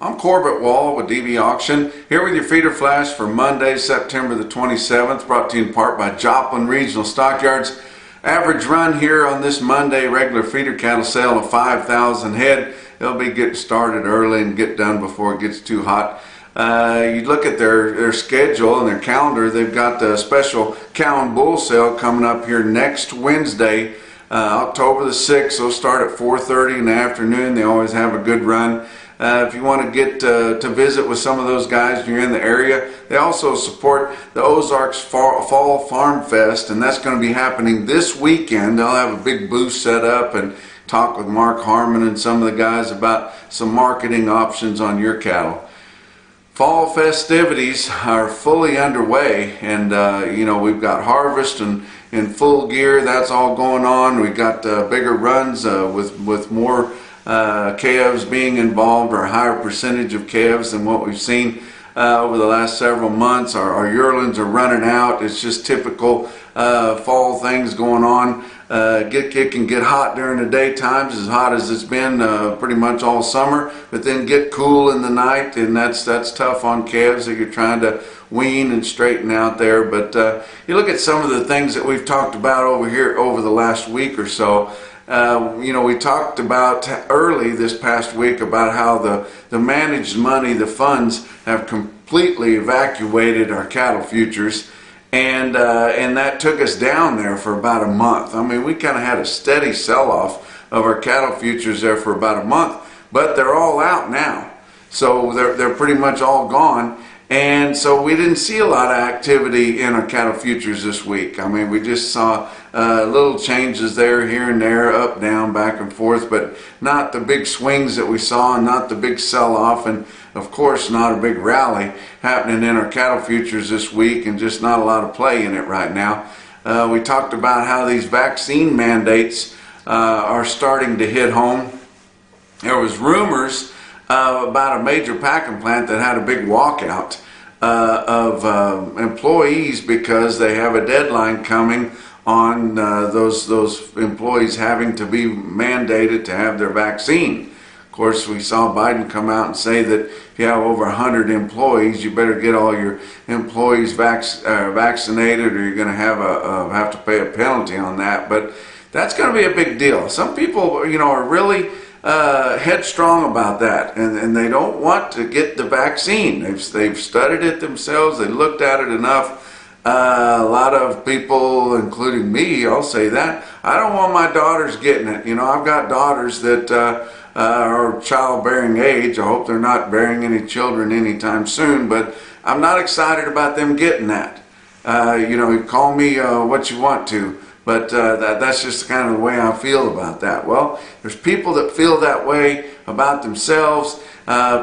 I'm Corbett Wall with DB Auction, here with your feeder flash for Monday, September the 27th, brought to you in part by Joplin Regional Stockyards. Average run here on this Monday, regular feeder cattle sale of 5,000 head. They'll be getting started early and get done before it gets too hot. You look at their schedule and their calendar, they've got the special cow and bull sale coming up here next Wednesday, October the 6th. They'll start at 4:30 in the afternoon. They always have a good run. If you want to get to visit with some of those guys and you're in the area, they also support the Ozarks Fall Farm Fest, and that's going to be happening this weekend. They'll have a big booth set up and talk with Mark Harmon and some of the guys about some marketing options on your cattle. Fall festivities are fully underway, and we've got harvest and in full gear. That's all going on. We've got bigger runs with more calves being involved, or a higher percentage of calves than what we've seen over the last several months. Our yearlings are running out. It's just typical fall things going on. It can get hot during the daytimes, as hot as it's been pretty much all summer, but then get cool in the night, and that's tough on calves that you're trying to wean and straighten out there. But you look at some of the things that we've talked about over here over the last week or so. We talked about early this past week about how the managed money, the funds, have completely evacuated our cattle futures, and that took us down there for about a month. I mean, we kind of had a steady sell-off of our cattle futures there for about a month, but they're all out now, so they're pretty much all gone. And so we didn't see a lot of activity in our cattle futures this week. I mean, we just saw little changes there, here and there, up, down, back and forth, but not the big swings that we saw, and not the big sell-off, and of course not a big rally happening in our cattle futures this week, and just not a lot of play in it right now. We talked about how these vaccine mandates are starting to hit home. There was rumors about a major packing plant that had a big walkout of employees because they have a deadline coming on those employees having to be mandated to have their vaccine. Of course, we saw Biden come out and say that if you have over 100 employees, you better get all your employees vaccinated, or you're going to have to pay a penalty on that. But that's going to be a big deal. Some people, are really headstrong about that, and they don't want to get the vaccine. They've studied it themselves. They looked at it enough. A lot of people, including me, I'll say that, I don't want my daughters getting it. I've got daughters that are childbearing age. I hope they're not bearing any children anytime soon, but I'm not excited about them getting that. You call me what you want to, but that's just kind of the way I feel about that. Well, there's people that feel that way about themselves,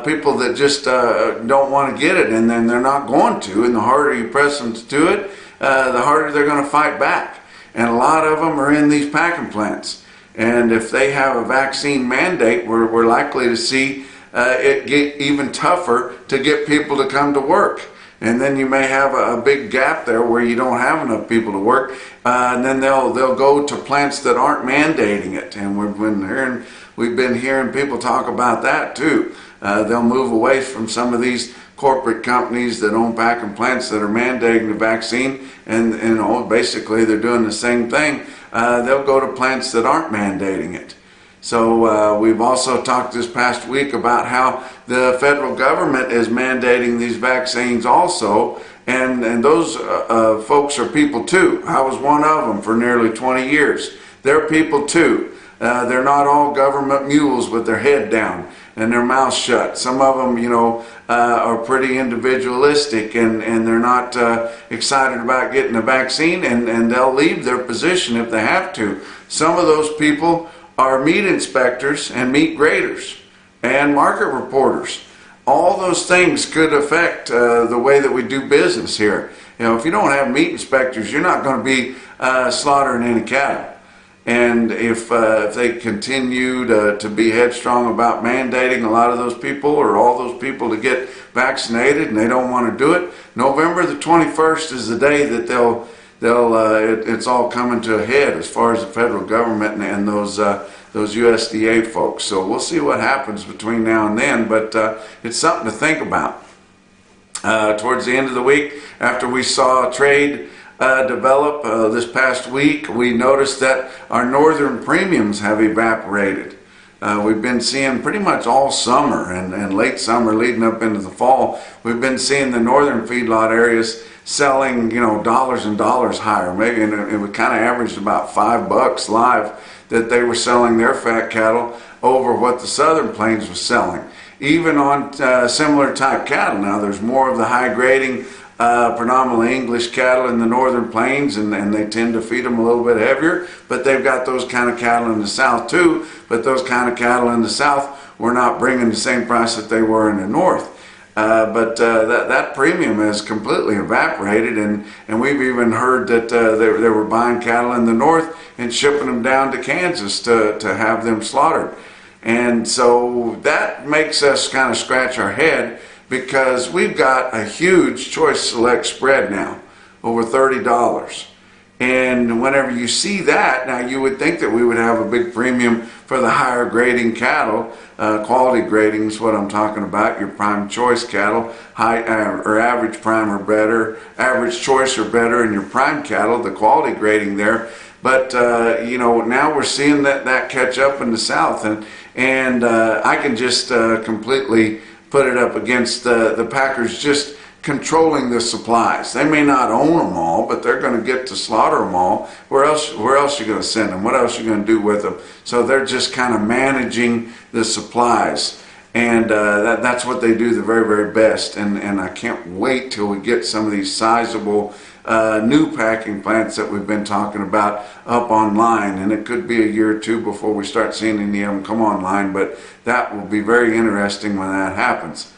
people that just don't want to get it, and then they're not going to, and the harder you press them to do it, the harder they're going to fight back. And a lot of them are in these packing plants. And if they have a vaccine mandate, we're likely to see it get even tougher to get people to come to work. And then you may have a big gap there where you don't have enough people to work, and then they'll go to plants that aren't mandating it. And we've been hearing people talk about that too. They'll move away from some of these corporate companies that own packing plants that are mandating the vaccine, and basically they're doing the same thing. They'll go to plants that aren't mandating it. So we've also talked this past week about how the federal government is mandating these vaccines also, and those folks are people too. I was one of them for nearly 20 years. They're people too. They're not all government mules with their head down and their mouth shut. Some of them, are pretty individualistic, and they're not excited about getting a vaccine, and they'll leave their position if they have to. Some of those people are meat inspectors and meat graders and market reporters. All those things could affect the way that we do business here. If you don't have meat inspectors, you're not going to be slaughtering any cattle. And if they continue to be headstrong about mandating a lot of those people, or all those people, to get vaccinated, and they don't want to do it, November the 21st is the day that it's all coming to a head as far as the federal government and those those USDA folks. So we'll see what happens between now and then, but it's something to think about. Towards the end of the week, after we saw trade develop this past week, we noticed that our northern premiums have evaporated. We've been seeing pretty much all summer and late summer leading up into the fall, we've been seeing the northern feedlot areas selling, dollars and dollars higher. Maybe it would kind of averaged about $5 live that they were selling their fat cattle over what the southern plains was selling. Even on similar type cattle. Now there's more of the high grading, predominantly English cattle in the northern plains, and they tend to feed them a little bit heavier, but they've got those kind of cattle in the south too. But those kind of cattle in the south were not bringing the same price that they were in the north. But that premium has completely evaporated, and we've even heard that they were buying cattle in the north and shipping them down to Kansas to have them slaughtered. And so that makes us kind of scratch our head, because we've got a huge choice select spread now, over $30. And whenever you see that, now you would think that we would have a big premium for the higher grading cattle. Quality grading is what I'm talking about. Your prime choice cattle, high or average prime or better, average choice or better, and your prime cattle, the quality grading there. But now we're seeing that catch up in the south, and I can just completely put it up against the Packers just controlling the supplies. They may not own them all, but they're going to get to slaughter them all. Where else are you going to send them? What else are you going to do with them? So they're just kind of managing the supplies, and that's what they do the very, very best. And I can't wait till we get some of these sizable new packing plants that we've been talking about up online, and it could be a year or two before we start seeing any of them come online, but that will be very interesting when that happens.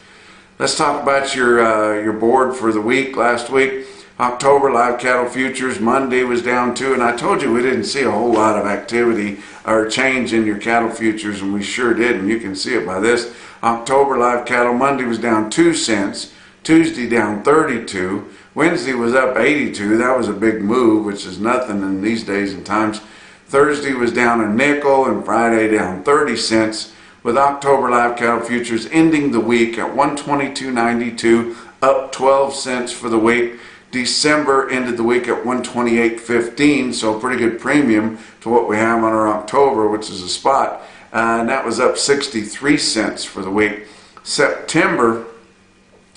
Let's talk about your board for the week. Last week, October live cattle futures, Monday was down 2, and I told you we didn't see a whole lot of activity or change in your cattle futures, and we sure did, and you can see it by this. October live cattle, Monday was down 2 cents, Tuesday down 32, Wednesday was up 82. That was a big move, which is nothing in these days and times. Thursday was down a nickel, and Friday down 30 cents, with October live cattle futures ending the week at 122.92, up 12 cents for the week. December ended the week at 128.15, so a pretty good premium to what we have on our October, which is a spot, and that was up 63 cents for the week. September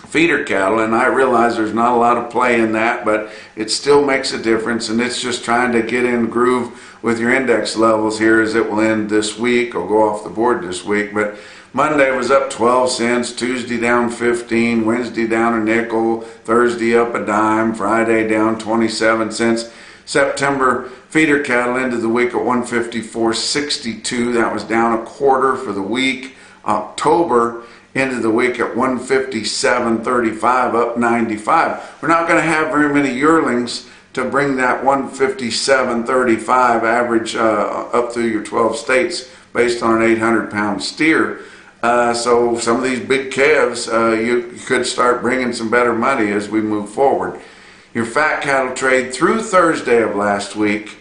feeder cattle, and I realize there's not a lot of play in that, but it still makes a difference, and it's just trying to get in groove with your index levels here as it will end this week or go off the board this week. But Monday was up 12 cents, Tuesday down 15, Wednesday down a nickel, Thursday up a dime, Friday down 27 cents. September feeder cattle ended the week at 154.62. That was down a quarter for the week. October ended the week at 157.35, up 95. We're not going to have very many yearlings to bring that 157.35 average up through your 12 states based on an 800-pound steer. So some of these big calves, you could start bringing some better money as we move forward. Your fat cattle trade through Thursday of last week,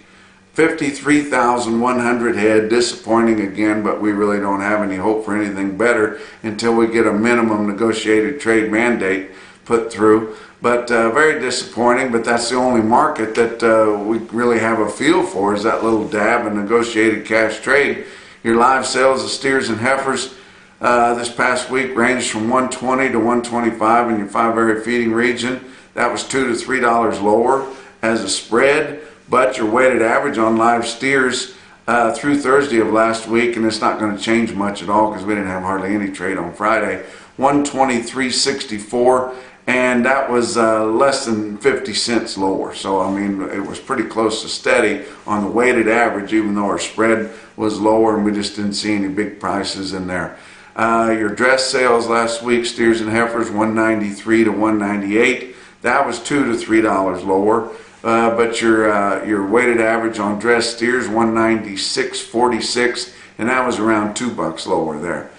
53,100 head, disappointing again, but we really don't have any hope for anything better until we get a minimum negotiated trade mandate put through. But very disappointing, but that's the only market that we really have a feel for, is that little dab of negotiated cash trade. Your live sales of steers and heifers this past week ranged from 120 to 125 in your 5-area feeding region. That was $2 to $3 lower as a spread. But your weighted average on live steers through Thursday of last week, and it's not going to change much at all because we didn't have hardly any trade on Friday, 123.64, and that was less than 50 cents lower. So, I mean, it was pretty close to steady on the weighted average, even though our spread was lower and we just didn't see any big prices in there. Your dress sales last week, steers and heifers, 193 to 198. That was $2 to $3 lower. But your weighted average on dressed steers, 196.46, and that was around $2 lower there.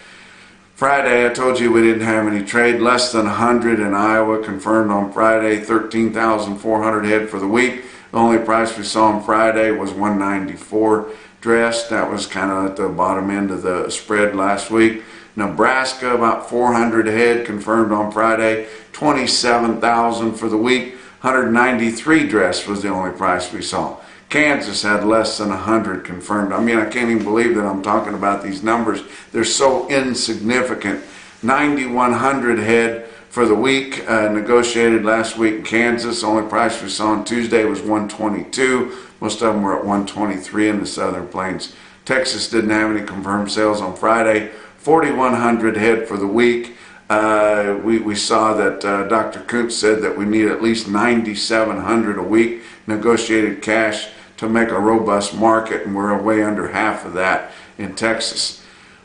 Friday, I told you we didn't have any trade, less than 100 in Iowa confirmed on Friday, 13,400 head for the week. The only price we saw on Friday was 194. dressed. That was kind of at the bottom end of the spread last week. Nebraska, about 400 head confirmed on Friday, 27,000 for the week. 193 dressed was the only price we saw. Kansas had less than 100 confirmed. I mean, I can't even believe that I'm talking about these numbers. They're so insignificant. 9,100 head for the week, negotiated last week in Kansas. The only price we saw on Tuesday was 122. Most of them were at 123 in the Southern Plains. Texas didn't have any confirmed sales on Friday. 4,100 head for the week. We saw that Dr. Kuntz said that we need at least 9,700 a week negotiated cash to make a robust market, and we're way under half of that in Texas.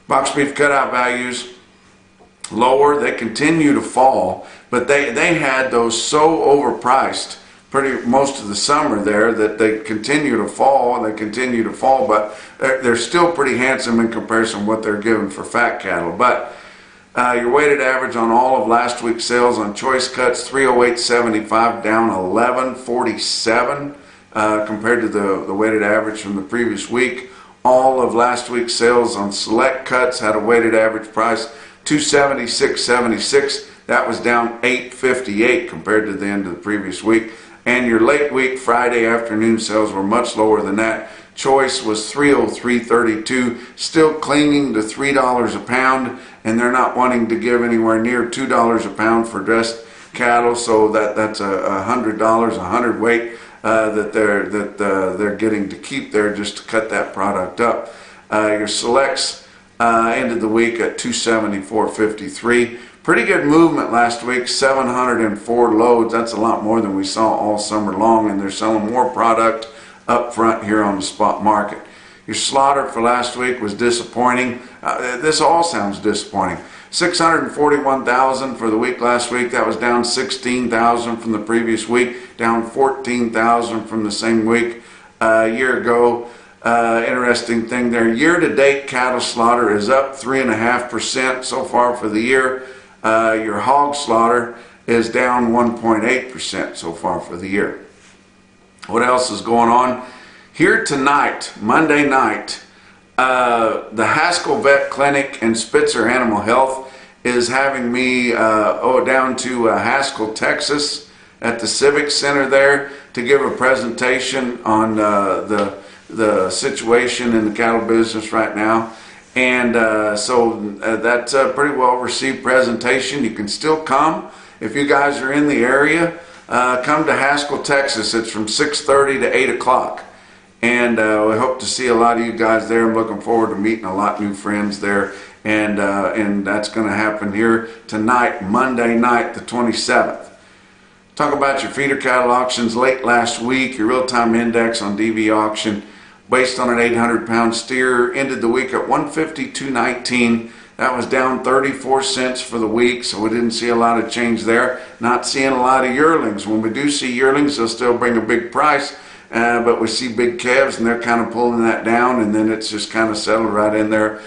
Box beef cutout values lower. They continue to fall, but they had those so overpriced pretty most of the summer there that they continue to fall, and they continue to fall, but they're still pretty handsome in comparison to what they're giving for fat cattle. But your weighted average on all of last week's sales on choice cuts, 308.75, down 11.47 compared to the weighted average from the previous week. All of last week's sales on select cuts had a weighted average price 276.76. That was down 8.58 compared to the end of the previous week. And your late week Friday afternoon sales were much lower than that. Choice was 303.32, still clinging to $3 a pound, and they're not wanting to give anywhere near $2 a pound for dressed cattle. So that's $100 a hundredweight that they're getting to keep there just to cut that product up. Your selects ended the week at 274.53. Pretty good movement last week, 704 loads. That's a lot more than we saw all summer long, and they're selling more product up front here on the spot market. Your slaughter for last week was disappointing. This all sounds disappointing. 641,000 for the week last week. That was down 16,000 from the previous week, down 14,000 from the same week a year ago. Interesting thing there, year-to-date cattle slaughter is up 3.5% so far for the year. Your hog slaughter is down 1.8% so far for the year. What else is going on? Here tonight, Monday night, the Haskell Vet Clinic and Spitzer Animal Health is having me down to Haskell, Texas at the Civic Center there to give a presentation on the situation in the cattle business right now. And so that's a pretty well received presentation. You can still come if you guys are in the area. Come to Haskell, Texas. It's from 6:30 to 8 o'clock. And we hope to see a lot of you guys there. I'm looking forward to meeting a lot of new friends there. And that's going to happen here tonight, Monday night, the 27th. Talk about your feeder cattle auctions late last week. Your real-time index on DV auction based on an 800-pound steer ended the week at 152.19. That was down 34 cents for the week, so we didn't see a lot of change there. Not seeing a lot of yearlings. When we do see yearlings, they'll still bring a big price, but we see big calves, and they're kind of pulling that down, and then it's just kind of settled right in there,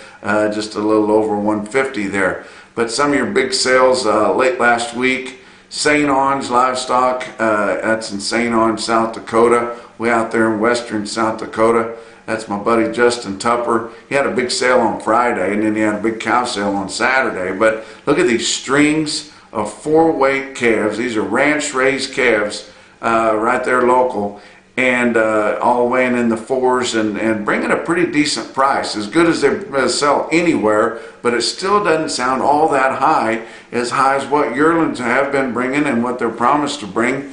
just a little over 150 there. But some of your big sales late last week, St. Onge Livestock, that's in St. Onge, South Dakota. Way out there in western South Dakota. That's my buddy Justin Tupper. He had a big sale on Friday, and then he had a big cow sale on Saturday. But look at these strings of 4-weight calves. These are ranch raised calves right there local, and all weighing in the 4s and bringing a pretty decent price. As good as they sell anywhere, but it still doesn't sound all that high as what yearlings have been bringing and what they're promised to bring,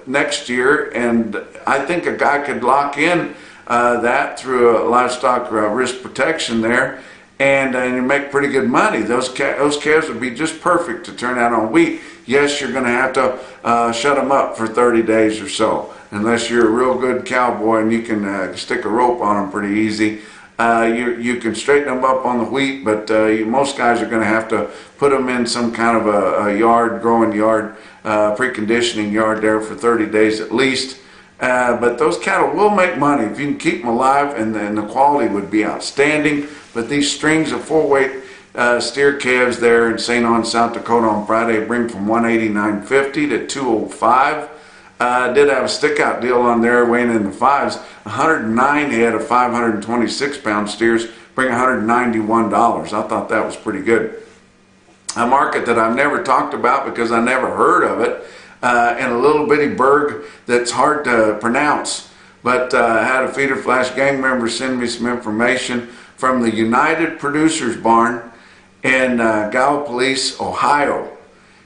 next year. And I think a guy could lock in that through a livestock risk protection there, and you make pretty good money. Those calves would be just perfect to turn out on wheat. Yes, you're going to have to shut them up for 30 days or so, unless you're a real good cowboy and you can stick a rope on them pretty easy. You can straighten them up on the wheat, but most guys are going to have to put them in some kind of a yard, growing yard, preconditioning yard there for 30 days at least. But those cattle will make money if you can keep them alive, and the quality would be outstanding. But these strings of 4-weight steer calves there in St. Onge, South Dakota on Friday bring from $189.50 to $205. Did have a stick out deal on there weighing in the fives. 109 head of 526 pound steers bring $191. I thought that was pretty good. A market that I've never talked about because I never heard of it, in a little bitty burg that's hard to pronounce. But I had a feeder flash gang member send me some information from the United Producers Barn in Gallipolis, Ohio.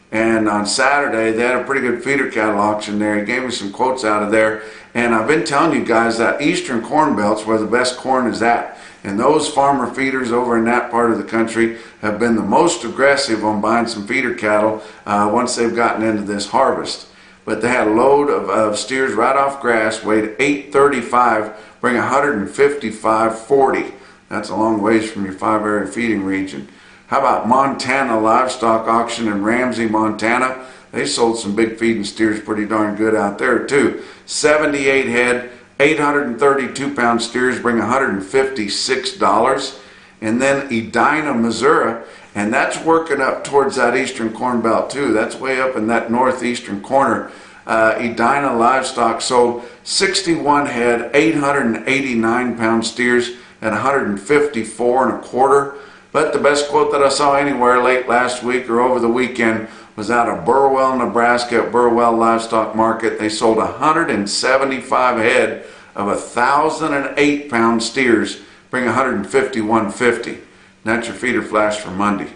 And on Saturday, they had a pretty good feeder cattle auction there. He gave me some quotes out of there. And I've been telling you guys that eastern corn belt's where the best corn is at. And those farmer feeders over in that part of the country have been the most aggressive on buying some feeder cattle once they've gotten into this harvest. But they had a load of steers right off grass, weighed 835, bring 155.40. That's a long ways from your 5-area feeding region. How about Montana Livestock Auction in Ramsey, Montana? They sold some big feeding steers pretty darn good out there too. 78 head, 832 pound steers bring $156. And then Edina, Missouri, and that's working up towards that eastern corn belt too. That's way up in that northeastern corner. Edina Livestock sold 61 head, 889 pound steers at $154.25. But the best quote that I saw anywhere late last week or over the weekend was out of Burwell, Nebraska at Burwell Livestock Market. They sold 175 head of 1,008 pound steers, bring $151.50. That's your feeder flash for Monday.